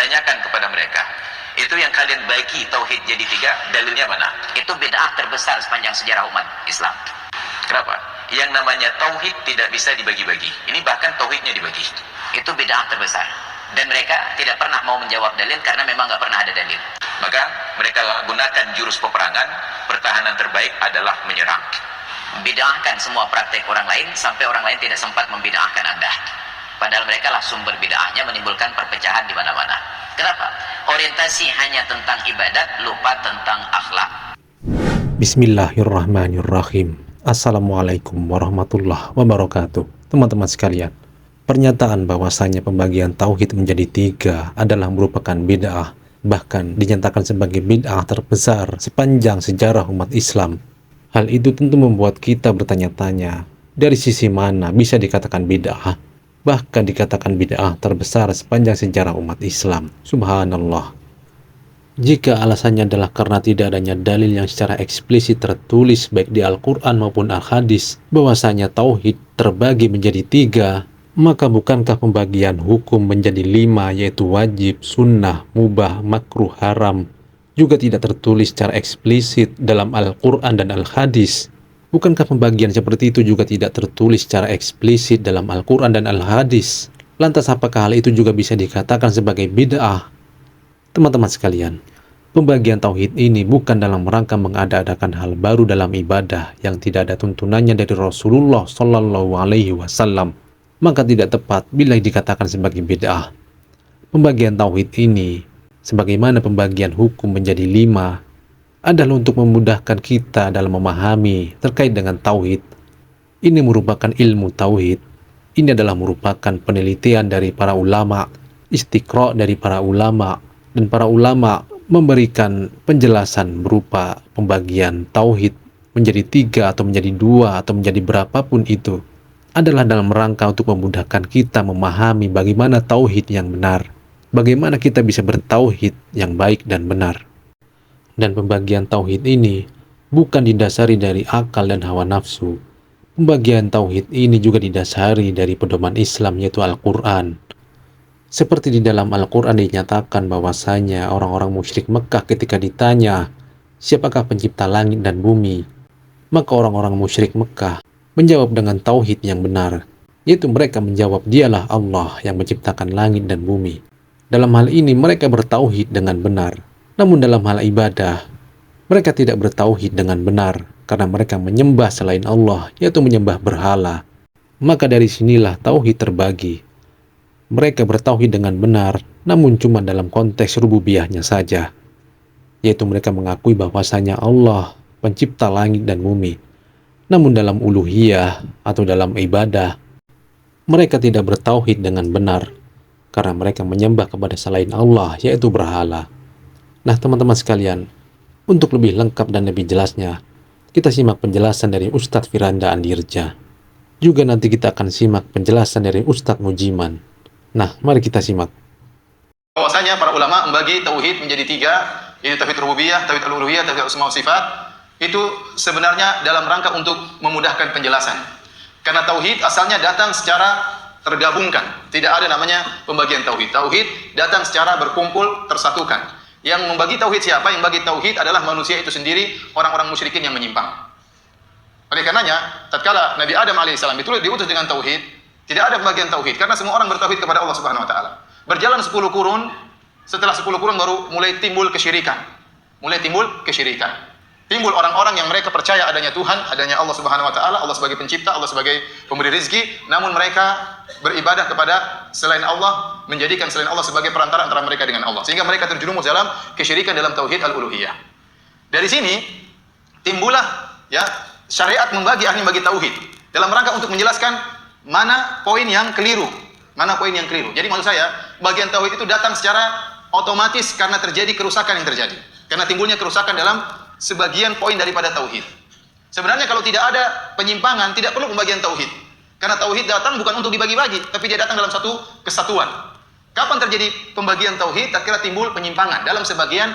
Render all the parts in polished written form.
tanyakan kepada mereka, itu yang kalian bagi tauhid jadi 3, dalilnya mana? Itu bid'ah terbesar sepanjang sejarah umat Islam. Kenapa? Yang namanya tauhid tidak bisa dibagi-bagi. Ini bahkan tauhidnya dibagi. Itu bid'ah terbesar. Dan mereka tidak pernah mau menjawab dalil karena memang nggak pernah ada dalil. Maka mereka gunakan jurus peperangan, pertahanan terbaik adalah menyerang. Bid'ahkan semua praktek orang lain sampai orang lain tidak sempat membid'ahkan Anda. Padahal mereka lah sumber bid'ahnya, menimbulkan perpecahan di mana-mana. Kenapa? Orientasi hanya tentang ibadat, lupa tentang akhlak. Bismillahirrahmanirrahim. Assalamualaikum warahmatullahi wabarakatuh. Teman-teman sekalian, pernyataan bahwasanya pembagian tauhid menjadi 3 adalah merupakan bid'ah, bahkan dinyatakan sebagai bid'ah terbesar sepanjang sejarah umat Islam. Hal itu tentu membuat kita bertanya-tanya, dari sisi mana bisa dikatakan bid'ah? Bahkan dikatakan bid'ah terbesar sepanjang sejarah umat Islam. Subhanallah. Jika alasannya adalah karena tidak adanya dalil yang secara eksplisit tertulis baik di Al-Quran maupun Al-Hadis bahwasanya tauhid terbagi menjadi 3, maka bukankah pembagian hukum menjadi 5, yaitu wajib, sunnah, mubah, makruh, haram, juga tidak tertulis secara eksplisit dalam Al-Quran dan Al-Hadis? Bukankah pembagian seperti itu juga tidak tertulis secara eksplisit dalam Al-Quran dan Al-Hadis? Lantas apakah hal itu juga bisa dikatakan sebagai bid'ah? Teman-teman sekalian, pembagian tauhid ini bukan dalam rangka mengada-adakan hal baru dalam ibadah yang tidak ada tuntunannya dari Rasulullah Shallallahu Alaihi Wasallam, maka tidak tepat bila dikatakan sebagai bid'ah. Pembagian tauhid ini, sebagaimana pembagian hukum menjadi 5, adalah untuk memudahkan kita dalam memahami terkait dengan tauhid. Ini merupakan ilmu tauhid. Ini adalah merupakan penelitian dari para ulama, istiqra dari para ulama, dan para ulama memberikan penjelasan berupa pembagian tauhid menjadi 3 atau menjadi 2 atau menjadi berapapun itu adalah dalam rangka untuk memudahkan kita memahami bagaimana tauhid yang benar, bagaimana kita bisa bertauhid yang baik dan benar. Dan pembagian tauhid ini bukan didasari dari akal dan hawa nafsu. Pembagian tauhid ini juga didasari dari pedoman Islam, yaitu Al-Quran. Seperti di dalam Al-Quran dinyatakan bahwasanya orang-orang musyrik Mekah ketika ditanya, siapakah pencipta langit dan bumi? Maka orang-orang musyrik Mekah menjawab dengan tauhid yang benar, yaitu mereka menjawab, dialah Allah yang menciptakan langit dan bumi. Dalam hal ini mereka bertauhid dengan benar. Namun dalam hal ibadah, mereka tidak bertauhid dengan benar karena mereka menyembah selain Allah, yaitu menyembah berhala. Maka dari sinilah tauhid terbagi. Mereka bertauhid dengan benar, namun cuma dalam konteks rububiyahnya saja, yaitu mereka mengakui bahwasanya Allah pencipta langit dan bumi. Namun dalam uluhiyah atau dalam ibadah, mereka tidak bertauhid dengan benar karena mereka menyembah kepada selain Allah, yaitu berhala. Nah teman-teman sekalian, untuk lebih lengkap dan lebih jelasnya, kita simak penjelasan dari Ustadz Firanda Andirja. Juga nanti kita akan simak penjelasan dari Ustadz Mujiman. Nah, mari kita simak. Bahwasanya para ulama membagi tauhid menjadi 3, yaitu tauhid rububiyah, tauhid al-uluhiyah, tauhid asma wa sifat. Itu sebenarnya dalam rangka untuk memudahkan penjelasan. Karena tauhid asalnya datang secara tergabungkan. Tidak ada namanya pembagian tauhid. Tauhid datang secara berkumpul, tersatukan. Yang membagi tauhid siapa? Yang bagi tauhid adalah manusia itu sendiri, orang-orang musyrikin yang menyimpang. Oleh karenanya, tatkala Nabi Adam alaihissalam itu diutus dengan tauhid, tidak ada pembagian tauhid karena semua orang bertauhid kepada Allah Subhanahu wa taala. Berjalan 10 kurun, setelah 10 kurun baru mulai timbul kesyirikan. Timbul orang-orang yang mereka percaya adanya Tuhan, adanya Allah Subhanahu wa taala, Allah sebagai pencipta, Allah sebagai pemberi rezeki, namun mereka beribadah kepada selain Allah, menjadikan selain Allah sebagai perantara antara mereka dengan Allah. Sehingga mereka terjerumus dalam kesyirikan dalam tauhid al-uluhiyah. Dari sini timbullah ya syariat membagi tauhid dalam rangka untuk menjelaskan mana poin yang keliru. Jadi maksud saya, bagian tauhid itu datang secara otomatis karena terjadi kerusakan yang terjadi. Karena timbulnya kerusakan dalam sebagian poin daripada tauhid. Sebenarnya kalau tidak ada penyimpangan, tidak perlu pembagian tauhid. Karena tauhid datang bukan untuk dibagi-bagi, tapi dia datang dalam satu kesatuan. Kapan terjadi pembagian tauhid? Tatkala timbul penyimpangan dalam sebagian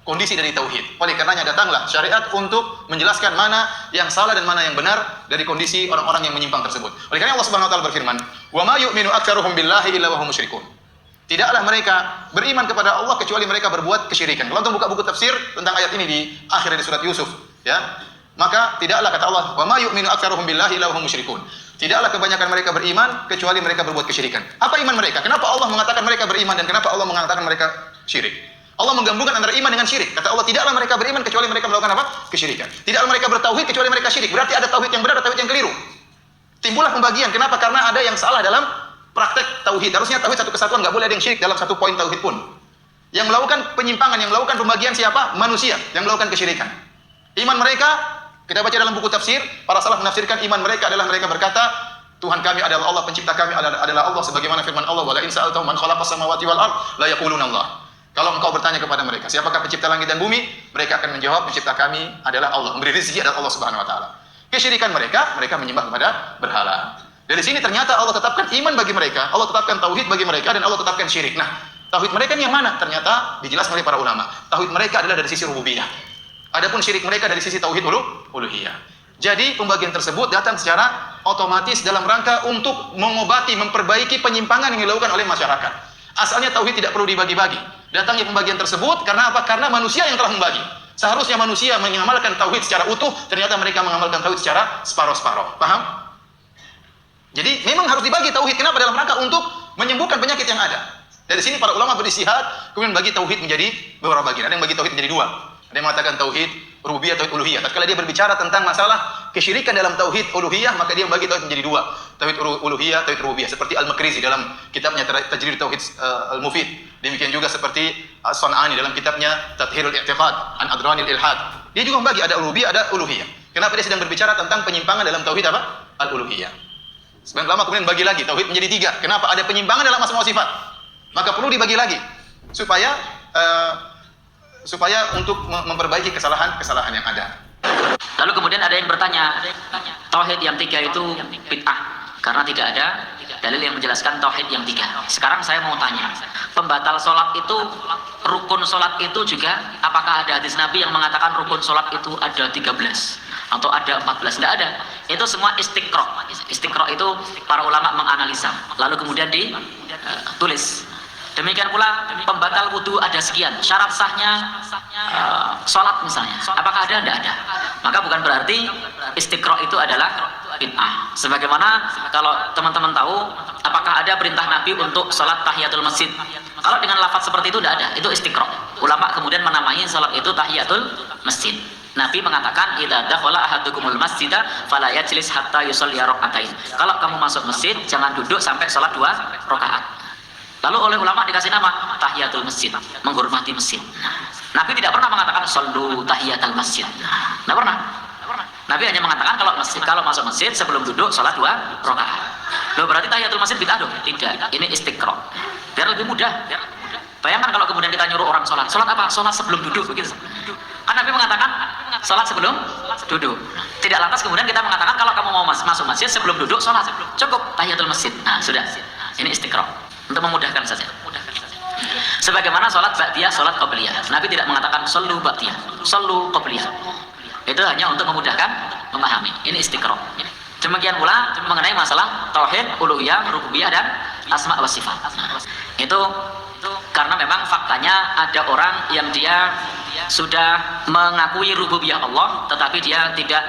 kondisi dari tauhid. Oleh karenanya datanglah syariat untuk menjelaskan mana yang salah dan mana yang benar dari kondisi orang-orang yang menyimpang tersebut. Oleh karena Allah Subhanahu wa taala berfirman, "Wa ma yu'minu aktsaruhum billahi illa wa hum musyrikun." Tidaklah mereka beriman kepada Allah kecuali mereka berbuat kesyirikan. Kalau antum buka buku tafsir tentang ayat ini di akhir dari surat Yusuf, ya, maka tidaklah kata Allah, "Wa ma yu'minu aktsaruhum billahi illa wa hum musyrikun." Tidaklah kebanyakan mereka beriman kecuali mereka berbuat kesyirikan. Apa iman mereka? Kenapa Allah mengatakan mereka beriman dan kenapa Allah mengatakan mereka syirik? Allah menggabungkan antara iman dengan syirik. Kata Allah, tidaklah mereka beriman kecuali mereka melakukan apa? Kesyirikan. Tidaklah mereka bertauhid kecuali mereka syirik. Berarti ada tauhid yang benar, ada tauhid yang keliru. Timbullah pembagian. Kenapa? Karena ada yang salah dalam praktek tauhid. Harusnya tauhid satu kesatuan, nggak boleh ada yang syirik dalam satu poin tauhid pun. Yang melakukan penyimpangan, yang melakukan pembagian siapa? Manusia yang melakukan kesyirikan. Iman mereka, kita baca dalam buku tafsir, para salaf menafsirkan iman mereka adalah mereka berkata, Tuhan kami adalah Allah, pencipta kami adalah Allah, sebagaimana firman Allah, "Wala in sa'altahum man khalaqas samawati wal ard la yaquluna Allah." Kalau engkau bertanya kepada mereka, siapakah pencipta langit dan bumi? Mereka akan menjawab, pencipta kami adalah Allah, memberi rezeki adalah Allah Subhanahu wa taala. Kesyirikan mereka menyembah kepada berhala. Dari sini ternyata Allah tetapkan iman bagi mereka, Allah tetapkan tauhid bagi mereka, dan Allah tetapkan syirik. Nah, tauhid mereka ini yang mana? Ternyata dijelaskan oleh para ulama. Tauhid mereka adalah dari sisi rububiyah. Adapun syirik mereka dari sisi tauhid uluhiyah. Jadi pembagian tersebut datang secara otomatis dalam rangka untuk mengobati, memperbaiki penyimpangan yang dilakukan oleh masyarakat. Asalnya tauhid tidak perlu dibagi-bagi. Datangnya pembagian tersebut karena apa? Karena manusia yang telah membagi. Seharusnya manusia mengamalkan tauhid secara utuh, ternyata mereka mengamalkan tauhid secara separuh-separuh. Paham? Jadi memang harus dibagi tauhid. Kenapa? Dalam rangka untuk menyembuhkan penyakit yang ada. Dari sini para ulama beristihad, kemudian bagi tauhid menjadi beberapa bagian. Ada yang bagi tauhid menjadi dua. Ada yang mengatakan tauhid rububiyah, tauhid uluhiyah. Tatkala dia berbicara tentang masalah kesyirikan dalam tauhid uluhiyah, maka dia membagi tauhid menjadi dua. Tauhid uluhiyah, tauhid rububiyah. Seperti Al-Makrizi dalam kitabnya Tajrid Tauhid Al-Mufid. Demikian juga seperti As-San'ani dalam kitabnya Tathhirul I'tiqad an Adranil Ilhad. Dia juga membagi ada rububiyah, ada uluhiyah. Kenapa dia sedang berbicara tentang penyimpangan dalam tauhid apa? Al-uluhiyah. Sebenarnya lama kemudian bagi lagi tauhid menjadi tiga. Kenapa? Ada penyimpangan dalam asma wa sifat. Maka perlu dibagi lagi supaya untuk memperbaiki kesalahan-kesalahan yang ada. Lalu kemudian ada yang bertanya, tauhid yang tiga itu bid'ah karena tidak ada dalil yang menjelaskan tauhid yang tiga. Sekarang saya mau tanya, pembatal sholat itu, rukun sholat itu juga, apakah ada hadis Nabi yang mengatakan rukun sholat itu ada 13 atau ada 14? Tidak ada. Itu semua istiqra. Istiqra itu para ulama menganalisa, lalu kemudian ditulis. Demikian pula pembatal wudu ada sekian, syarat sahnya sholat misalnya, apakah ada? Tidak ada. Maka bukan berarti istiqra itu adalah bid'ah. Sebagaimana kalau teman-teman tahu, apakah ada perintah Nabi untuk sholat tahiyatul masjid? Kalau dengan lafaz seperti itu tidak ada, itu istiqra. Ulama kemudian menamai sholat itu tahiyatul masjid. Nabi mengatakan, "Idza dakhala ahadukumul masjida fala yajlis hatta yusalli rak'atain." Kalau kamu masuk masjid, jangan duduk sampai sholat 2 rakaat. Lalu oleh ulama dikasih nama tahiyatul masjid, menghormati masjid. Nabi tidak pernah mengatakan sallu tahiyatul masjid. Tidak pernah. Nabi hanya mengatakan kalau masuk masjid sebelum duduk salat 2 rakaat. Loh, berarti tahiyatul masjid bid'ah dong? Tidak. Ini istiqra. Biar lebih mudah. Bayangkan kalau kemudian kita nyuruh orang salat. Salat apa? Salat sebelum duduk begitu. Kan Nabi mengatakan salat sebelum duduk. Tidak lantas kemudian kita mengatakan kalau kamu mau masuk masjid sebelum duduk salat. Cukup tahiyatul masjid. Nah, sudah. Ini istiqra. Untuk memudahkan saja. Sebagaimana sholat ba'diyah, sholat qabliyah. Nabi tidak mengatakan sallu ba'diyah, sallu qabliyah. Itu hanya untuk memudahkan memahami. Ini istiqra. Demikian pula mengenai masalah tauhid, uluhiyah, rububiyah dan asma wa sifat. Itu karena memang faktanya ada orang yang dia sudah mengakui rububiyah Allah, tetapi dia tidak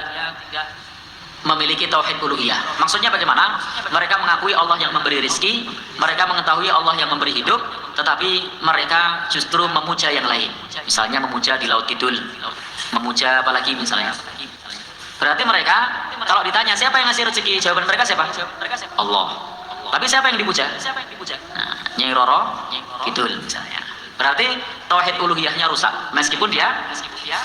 memiliki tauhid uluhiyah. Maksudnya bagaimana? Mereka mengakui Allah yang memberi rezeki, mereka mengetahui Allah yang memberi hidup, tetapi mereka justru memuja yang lain. Misalnya memuja di Laut Kidul, memuja apalagi misalnya. Berarti mereka kalau ditanya siapa yang ngasih rezeki, jawaban mereka siapa? Allah. Tapi siapa yang dipuja? Nah, Nyai Roro Kidul misalnya. Berarti tauhid uluhiyahnya rusak, meskipun dia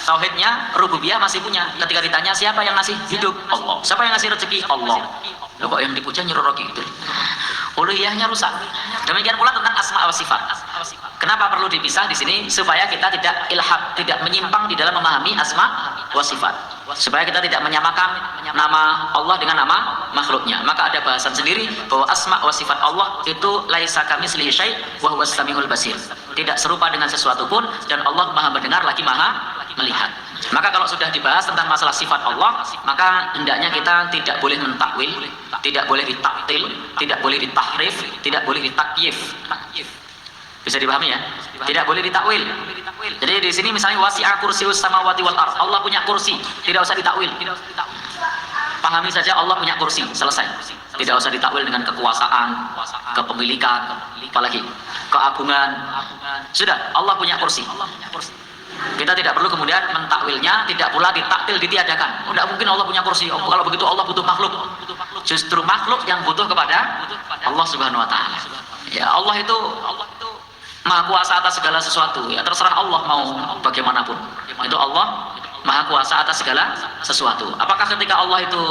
tauhidnya rububiyah masih punya. Ketika ditanya siapa yang ngasih hidup, Allah. Siapa yang ngasih rezeki, Allah. Loh, kok yang dipuja Nyai Roro Kidul? Uluhiyahnya rusak. Demikian pula tentang asma wa sifat. Kenapa perlu dipisah di sini? Supaya kita tidak ilhad, tidak menyimpang di dalam memahami asma wa sifat. Supaya kita tidak menyamakan nama Allah dengan nama makhluknya. Maka ada bahasan sendiri bahwa asma wa sifat Allah itu laisa kamitslihi syai' wa huwas samiul basir. tidak serupa dengan sesuatu pun, dan Allah maha mendengar lagi maha melihat. Maka kalau sudah dibahas tentang masalah sifat Allah, maka hendaknya kita tidak boleh mentakwil, tidak boleh ditaktil, tidak boleh ditahrif, tidak boleh ditakyif. Bisa dipahami ya? Tidak boleh ditakwil. Jadi di sini misalnya wasi'a kursius samawati wal ardh, Allah punya kursi, tidak usah ditakwil. Pahami saja Allah punya kursi, selesai. Tidak usah ditakwil dengan kekuasaan, kepemilikan, apalagi keagungan. Sudah, Allah punya kursi. Kita tidak perlu kemudian mentakwilnya, tidak pula ditaktil, ditiadakan. Tidak mungkin Allah punya kursi. Kalau begitu Allah butuh makhluk. Justru makhluk yang butuh kepada Allah Subhanahu wa taala. Ya, Allah itu Maha kuasa atas segala sesuatu. Ya, terserah Allah mau bagaimanapun. Itu Allah Maha kuasa atas segala sesuatu. Apakah ketika Allah itu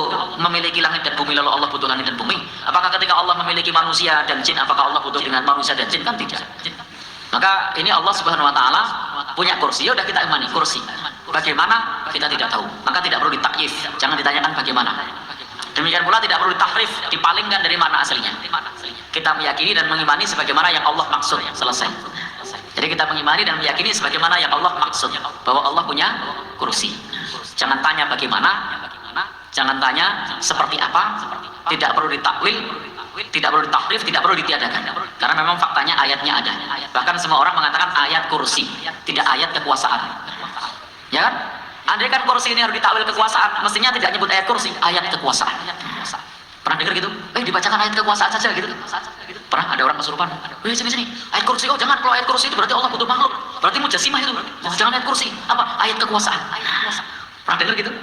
memiliki langit dan bumi lalu Allah butuh langit dan bumi? Apakah ketika Allah memiliki manusia dan jin, apakah Allah butuh dengan manusia dan jin? Kan tidak. Maka ini Allah Subhanahu wa taala punya kursi. Ya udah kita imani kursi. Bagaimana? Kita tidak tahu. Maka tidak perlu ditakyif. Jangan ditanyakan bagaimana. Demikian pula tidak perlu ditahrif, dipalingkan dari makna aslinya. Kita meyakini dan mengimani sebagaimana yang Allah maksud. Selesai. Jadi kita mengimani dan meyakini sebagaimana yang Allah maksud, bahwa Allah punya kursi. Jangan tanya bagaimana, jangan tanya seperti apa, tidak perlu ditakwil, tidak perlu ditahrif, tidak perlu ditiadakan. Karena memang faktanya ayatnya ada. Bahkan semua orang mengatakan ayat kursi, tidak ayat kekuasaan. Ya kan? Andai kan kursi ini harus ditakwil kekuasaan, mestinya tidak nyebut ayat kursi, ayat kekuasaan. Pernah dengar gitu? Dibacakan ayat kekuasaan saja gitu. Pernah ada orang kesurupan? Sini, ayat kursi. Oh jangan, kalau ayat kursi itu berarti Allah butuh makhluk. Berarti mujassimah itu. Jangan ayat kursi. Apa? Ayat kekuasaan. Pernah dengar gitu?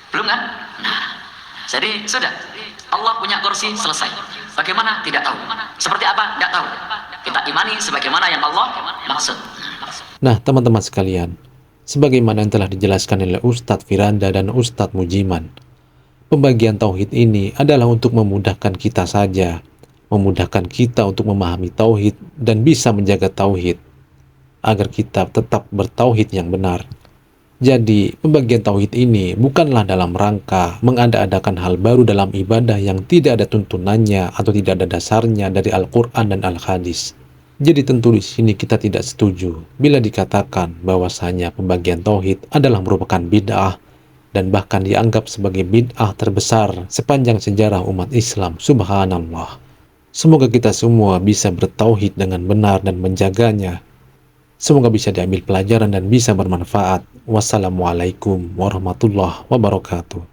Belum kan? Nah, jadi sudah. Allah punya kursi, selesai. Bagaimana? Tidak tahu. Seperti apa? Tidak tahu. Kita imani sebagaimana yang Allah maksud. Nah, teman-teman sekalian, sebagaimana yang telah dijelaskan oleh Ustadz Firanda dan Ustadz Mujiman, pembagian tauhid ini adalah untuk memudahkan kita saja, memudahkan kita untuk memahami tauhid dan bisa menjaga tauhid agar kita tetap bertauhid yang benar. Jadi, pembagian tauhid ini bukanlah dalam rangka mengada-adakan hal baru dalam ibadah yang tidak ada tuntunannya atau tidak ada dasarnya dari Al-Quran dan Al-Hadis. Jadi tentu di sini kita tidak setuju bila dikatakan bahwasanya pembagian tauhid adalah merupakan bid'ah dan bahkan dianggap sebagai bid'ah terbesar sepanjang sejarah umat Islam. Subhanallah. Semoga kita semua bisa bertauhid dengan benar dan menjaganya. Semoga bisa diambil pelajaran dan bisa bermanfaat. Wassalamualaikum warahmatullahi wabarakatuh.